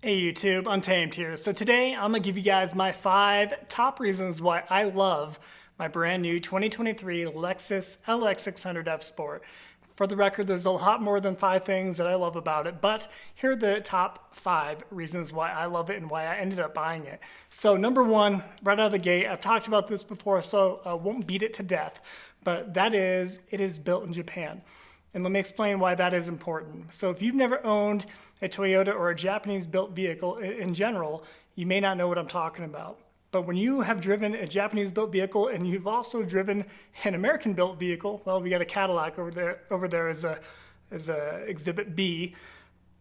Hey YouTube, Untamed here. So today I'm going to give you guys my 5 top reasons why I love my brand new 2023 Lexus LX600 F Sport. For the record, there's a lot more than 5 things that I love about it, but here are the top 5 reasons why I love it and why I ended up buying it. So number 1, right out of the gate, I've talked about this before, so I won't beat it to death, but that is, it is built in Japan. And let me explain why that is important. So if you've never owned a Toyota or a Japanese built vehicle in general, you may not know what I'm talking about. But when you have driven a Japanese built vehicle and you've also driven an American built vehicle, well, we got a Cadillac over there as a exhibit B,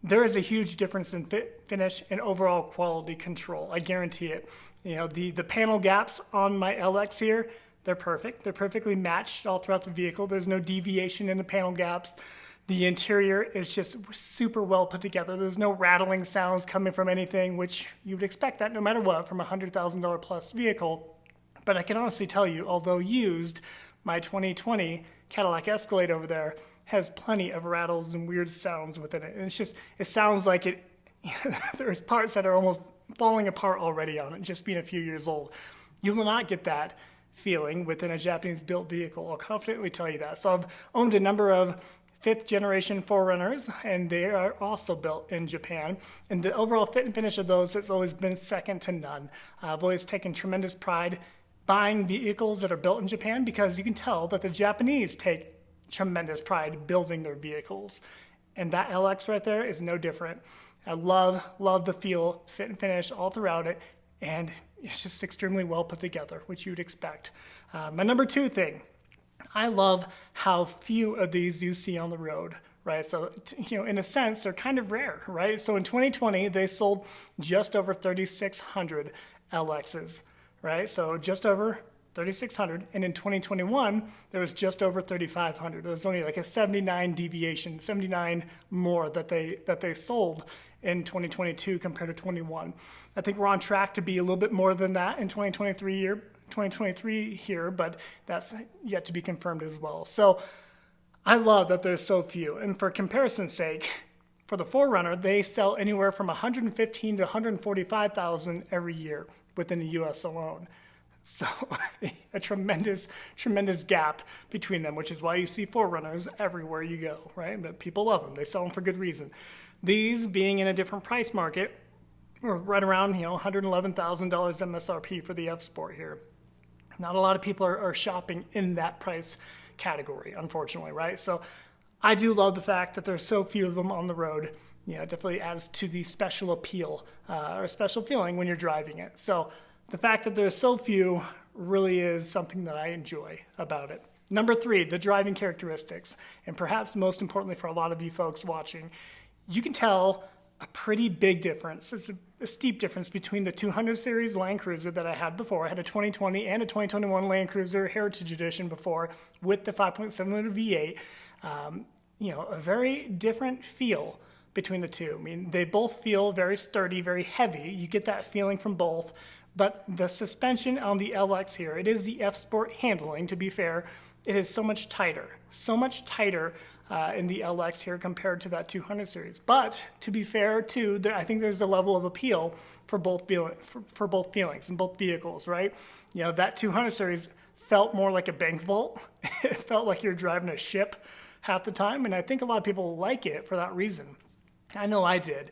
there is a huge difference in fit, finish, and overall quality control. I guarantee it. You know, the panel gaps on my LX here, they're perfect. They're perfectly matched all throughout the vehicle. There's no deviation in the panel gaps. The interior is just super well put together. There's no rattling sounds coming from anything, which you would expect that no matter what from a $100,000 plus vehicle. But I can honestly tell you, although used, my 2020 Cadillac Escalade over there has plenty of rattles and weird sounds within it. And it's just, it sounds like it, there's parts that are almost falling apart already on it, just being a few years old. You will not get that feeling within a Japanese built vehicle. I'll confidently tell you that. So I've owned a number of 5th generation 4Runners, and they are also built in Japan. And the overall fit and finish of those has always been second to none. I've always taken tremendous pride buying vehicles that are built in Japan because you can tell that the Japanese take tremendous pride building their vehicles. And that LX right there is no different. I love the feel, fit and finish all throughout it. And it's just extremely well put together, which you'd expect. My number 2 thing, I love how few of these you see on the road, right? So, you know, in a sense, they're kind of rare, right? So in 2020, they sold just over 3,600 LXs, right? So just over 3,600. And in 2021, there was just over 3,500. There was only like a 79 deviation, 79 more that they sold in 2022 compared to 21. I think we're on track to be a little bit more than that in 2023 here, but that's yet to be confirmed as well. So I love that there's so few. And for comparison's sake, for the 4Runner, they sell anywhere from 115 to 145,000 every year within the US alone. So a tremendous gap between them, which is why you see 4Runners everywhere you go, right? But people love them. They sell them for good reason. These being in a different price market, we're right around, you know, $111,000 MSRP for the F Sport here. Not a lot of people are shopping in that price category, unfortunately, right? So I do love the fact that there's so few of them on the road. You know, it definitely adds to the special appeal or special feeling when you're driving it. So the fact that there's so few really is something that I enjoy about it. Number 3, the driving characteristics. And perhaps most importantly for a lot of you folks watching, you can tell a pretty big difference. It's a steep difference between the 200 series Land Cruiser that I had before. I had a 2020 and a 2021 Land Cruiser Heritage Edition before with the 5.7 liter V8. You know, a very different feel between the two. I mean, they both feel very sturdy, very heavy. You get that feeling from both. But the suspension on the LX here, it is the F Sport handling, to be fair. It is so much tighter in the LX here compared to that 200 series. But to be fair too, I think there's a level of appeal for both feelings in both vehicles, right? You know, that 200 series felt more like a bank vault. It felt like you're driving a ship half the time, and I think a lot of people like it for that reason. I know I did.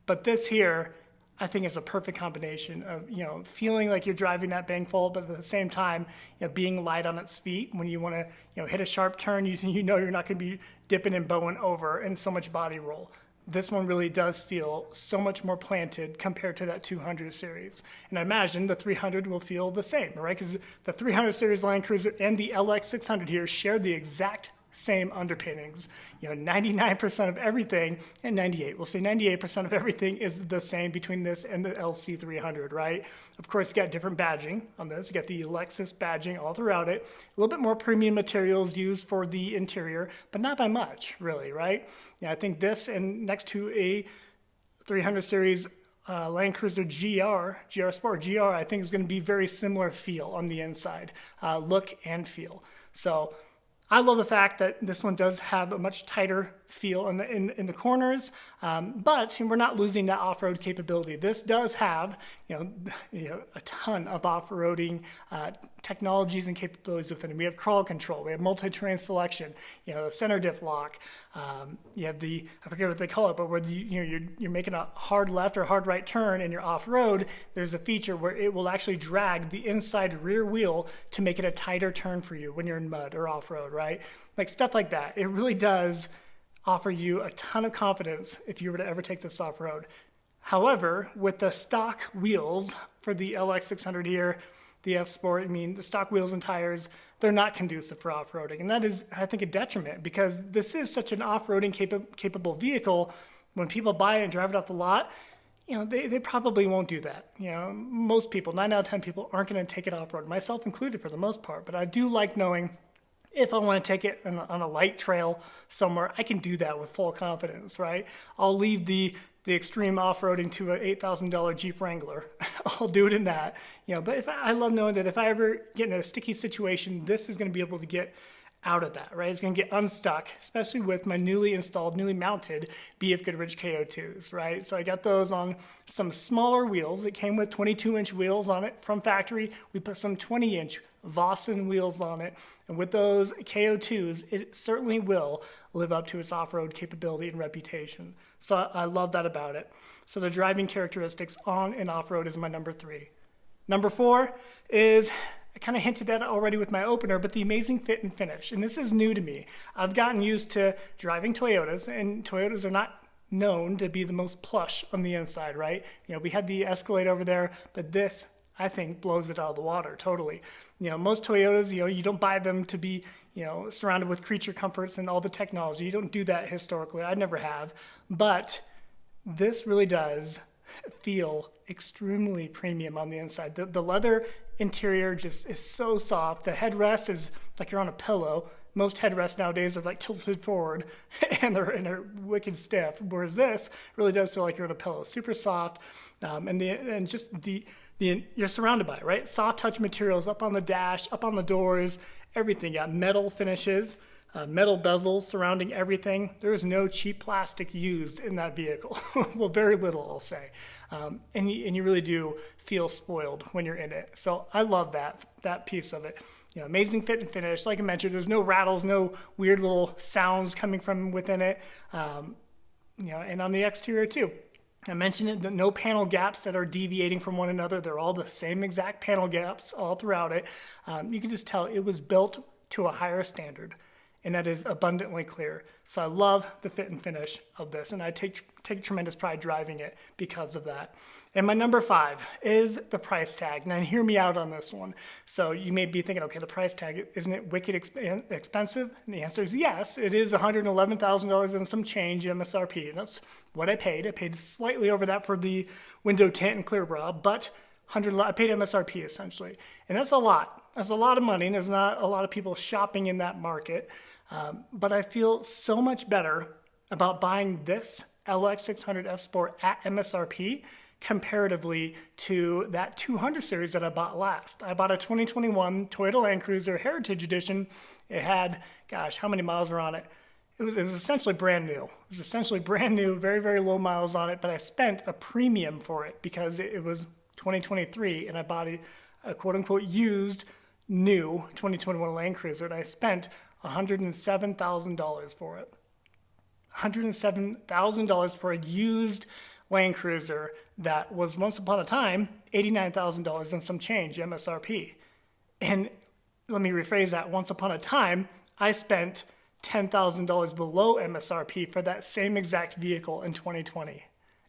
But this here, I think it's a perfect combination of, you know, feeling like you're driving that bank vault, but at the same time, you know, being light on its feet when you want to, you know, hit a sharp turn, you know you're not going to be dipping and bowing over and so much body roll. This one really does feel so much more planted compared to that 200 series. And I imagine the 300 will feel the same, right? Because the 300 series Land Cruiser and the LX600 here share the exact same underpinnings. You know, 99% of everything, and 98, we'll say 98% of everything is the same between this and the LC300, right? Of course, you got different badging on this. You got the Lexus badging all throughout it. A little bit more premium materials used for the interior, but not by much, really, right? Yeah, I think this and next to a 300 series Land Cruiser GR Sport GR, I think is going to be very similar feel on the inside, look and feel. So I love the fact that this one does have a much tighter feel in the corners, but we're not losing that off-road capability. This does have a ton of off-roading technologies and capabilities within it. We have crawl control, we have multi-terrain selection, the center diff lock. You have I forget what they call it, but where you're making a hard left or hard right turn and you're off-road, there's a feature where it will actually drag the inside rear wheel to make it a tighter turn for you when you're in mud or off-road, right? Like stuff like that. It really does offer you a ton of confidence if you were to ever take this off-road. However, with the stock wheels for the LX600 here, the F Sport, the stock wheels and tires, they're not conducive for off-roading. And that is, I think, a detriment because this is such an off-roading capable vehicle. When people buy it and drive it off the lot, they probably won't do that. Most people, 9 out of 10 people, aren't going to take it off-road, myself included for the most part. But I do like knowing if I want to take it on a light trail somewhere, I can do that with full confidence, right? I'll leave the extreme off-roading to an $8,000 Jeep Wrangler. I'll do it in that. But I love knowing that if I ever get in a sticky situation, this is going to be able to get out of that, right? It's going to get unstuck, especially with my newly installed, newly mounted BF Goodrich KO2s, right? So I got those on some smaller wheels. It came with 22-inch wheels on it from factory. We put some 20-inch Vossen wheels on it. And with those KO2s, it certainly will live up to its off-road capability and reputation. So I love that about it. So the driving characteristics on and off-road is my number 3. Number 4 is, I kind of hinted at it already with my opener, but the amazing fit and finish. And this is new to me. I've gotten used to driving Toyotas, and Toyotas are not known to be the most plush on the inside, right? We had the Escalade over there, but this, I think, blows it out of the water totally. Most Toyotas, you don't buy them to be, surrounded with creature comforts and all the technology. You don't do that historically. I never have. But this really does feel extremely premium on the inside. The leather interior just is so soft. The headrest is like you're on a pillow. Most headrests nowadays are like tilted forward and they're wicked stiff, whereas this really does feel like you're on a pillow. Super soft, you're surrounded by it, right? Soft touch materials up on the dash, up on the doors, everything. You got metal finishes, metal bezels surrounding everything. There is no cheap plastic used in that vehicle. Well, very little, I'll say. And you really do feel spoiled when you're in it. So I love that piece of it. Amazing fit and finish. Like I mentioned, there's no rattles, no weird little sounds coming from within it. And on the exterior too. I mentioned it, that no panel gaps that are deviating from one another. They're all the same exact panel gaps all throughout it. You can just tell it was built to a higher standard, and that is abundantly clear. So I love the fit and finish of this, and I take tremendous pride driving it because of that. And my number 5 is the price tag. Now hear me out on this one. So you may be thinking, okay, the price tag, isn't it wicked expensive? And the answer is yes, it is $111,000 and some change MSRP. And that's what I paid. I paid slightly over that for the window tint and clear bra, but I paid MSRP essentially. And that's a lot. That's a lot of money, and there's not a lot of people shopping in that market. But I feel so much better about buying this LX600 F Sport at MSRP comparatively to that 200 series that I bought last. I bought a 2021 Toyota Land Cruiser Heritage Edition. It had, gosh, how many miles were on it? It was essentially brand new. It was essentially brand new, very, very low miles on it, but I spent a premium for it because it was 2023, and I bought a quote-unquote used, new 2021 Land Cruiser, and I spent $107,000 for it. $107,000 for a used Land Cruiser that was once upon a time $89,000 and some change MSRP. And let me rephrase that. Once upon a time, I spent $10,000 below MSRP for that same exact vehicle in 2020.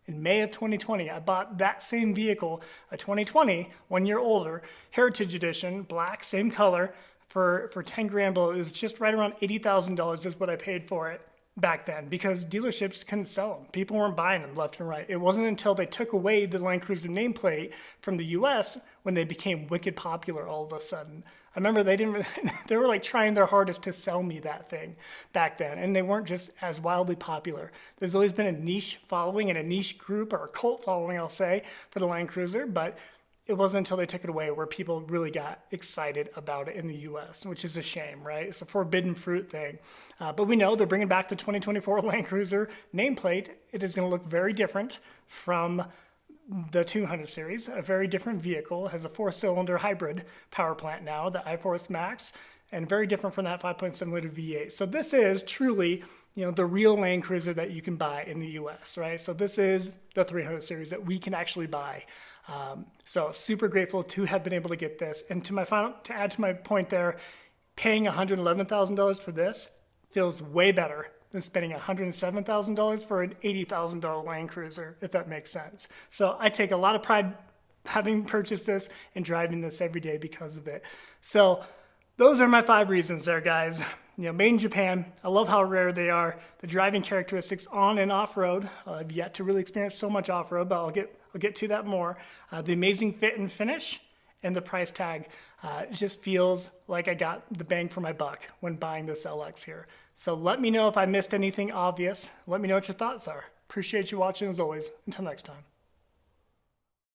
In May of 2020, I bought that same vehicle, a 2020, 1 year older, Heritage Edition, black, same color, for 10 grand below. It was just right around $80,000 is what I paid for it back then because dealerships couldn't sell them. People weren't buying them left and right. It wasn't until they took away the Land Cruiser nameplate from the US when they became wicked popular all of a sudden. I remember they were like trying their hardest to sell me that thing back then, and they weren't just as wildly popular. There's always been a niche following and a niche group or a cult following, I'll say, for the Land Cruiser, but it wasn't until they took it away where people really got excited about it in the US, which is a shame, right? It's a forbidden fruit thing. But we know they're bringing back the 2024 Land Cruiser nameplate. It is going to look very different from the 200 series, a very different vehicle. It has a 4-cylinder hybrid power plant now, the iForce Max, and very different from that 5.7 liter V8. So this is truly, the real Land Cruiser that you can buy in the US, right? So this is the 300 series that we can actually buy. So super grateful to have been able to get this. And to add to my point there, paying $111,000 for this feels way better than spending $107,000 for an $80,000 Land Cruiser, if that makes sense. So I take a lot of pride having purchased this and driving this every day because of it. So those are my 5 reasons there, guys. Made in Japan. I love how rare they are. The driving characteristics on and off-road. I've yet to really experience so much off-road, but I'll get to that more. The amazing fit and finish, and the price tag. It just feels like I got the bang for my buck when buying this LX here. So let me know if I missed anything obvious. Let me know what your thoughts are. Appreciate you watching as always. Until next time.